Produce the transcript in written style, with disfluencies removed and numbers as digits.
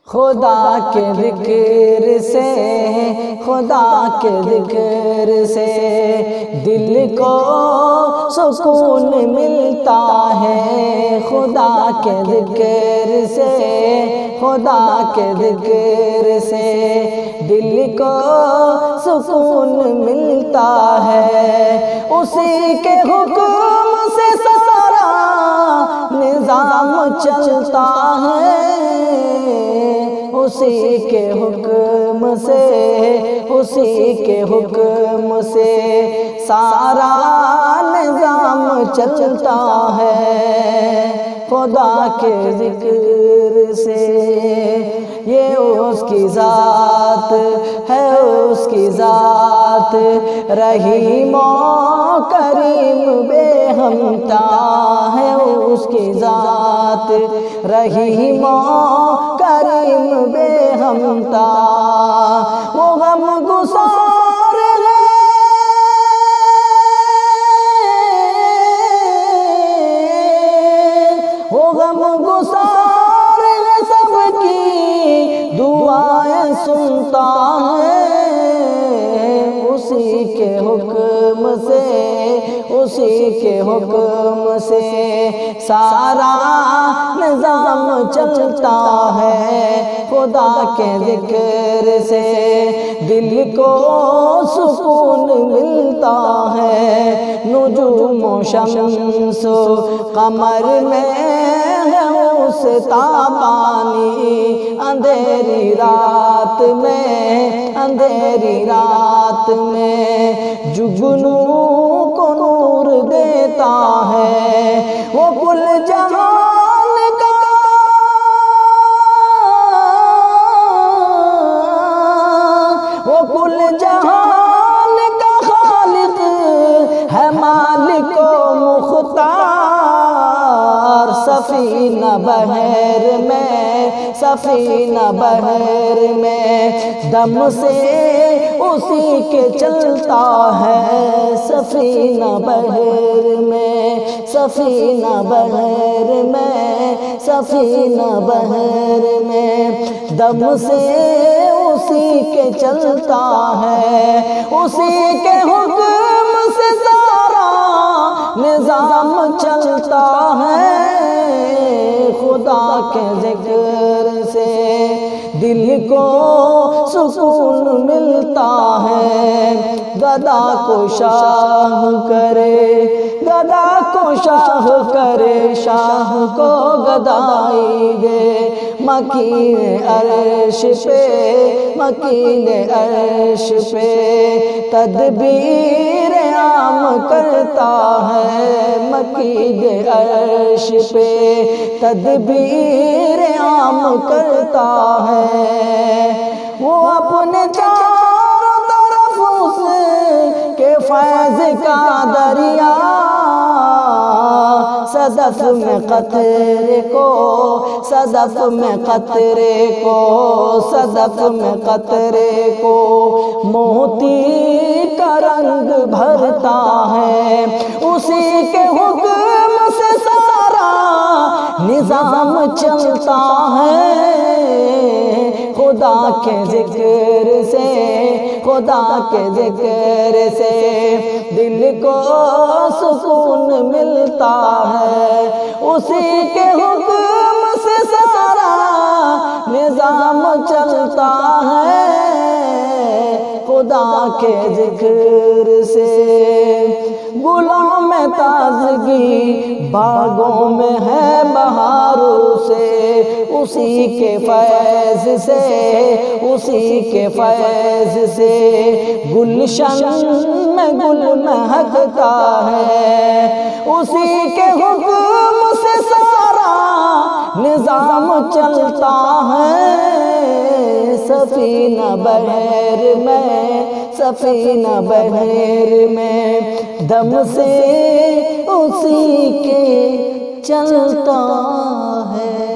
خدا کے ذکر سے، خدا کے ذکر سے دل کو سکون ملتا ہے، خدا کے ذکر سے، خدا کے ذکر سے دل کو سکون ملتا ہے، اسی کے حکم سے سارا نظام چلتا ہے، اسی کے حکم سے، اسی کے حکم سے سارا نظام چلتا ہے، خدا کے ذکر سے۔ یہ اس کی ذات ہے، اس کی ذات رحیم و کریم بے ہمتا ہے، اس کی ذات رحیم و کریم بے ہمتا، وہ غم گسار ہے، وہ غم گسار ہے، سب کی دعائیں سنتا ہے، اسی کے حکم سے، اسی کے حکم سے سارا نظام چلتا ہے، خدا کے ذکر سے دل کو سکون ملتا ہے، نجوم و شمس و قمر میں ہے اس تابانی، اندھیری رات میں، اندھیری رات میں جگنو کو نور دیتا ہے، وہ کل جہان کا، وہ کل جہان کا خالق ہے، مالک و مختار، سفینہ بحر میں، سفینہ بحر میں دم سے اسی کے چلتا ہے، سفینہ بحر میں، سفینہ بحر میں، سفینہ بحر میں دم سے اسی کے چلتا ہے، اسی کے حکم سے سارا نظام چلتا ہے، خدا کے ذکر سے دل کو سکون ملتا ہے، گدا کو شاہ کرے، گدا کو شاہ کرے، شاہ کو گدائی دے، مکین عرش پہ، مکین عرش پہ تدبیر عام کرتا ہے، مکین عرش پہ تدبیر عام کرتا ہے، وہ اپنے چاروں طرف اس کے فیض کا دریا، صدف میں قطرے کو، صدف میں قطرے کو، صدف میں قطرے کو موتی کا رنگ بھرتا ہے، اسی کے حکم سے سارا نظام چلتا ہے، خدا کے ذکر سے، خدا کے ذکر سے دل کو سکون ملتا ہے، اسی کے حکم سے سارا نظام چلتا ہے، خدا کے ذکر سے گلوں میں تازگی، باغوں میں ہے بہاروں سے، اسی کے فیض سے، اسی کے فیض سے گلشن میں گل مہکتا ہے، اسی کے حکم سے سارا نظام چلتا ہے، سفینہ بحر میں، سفینہ بحر میں دم سے اسی کے چلتا ہے۔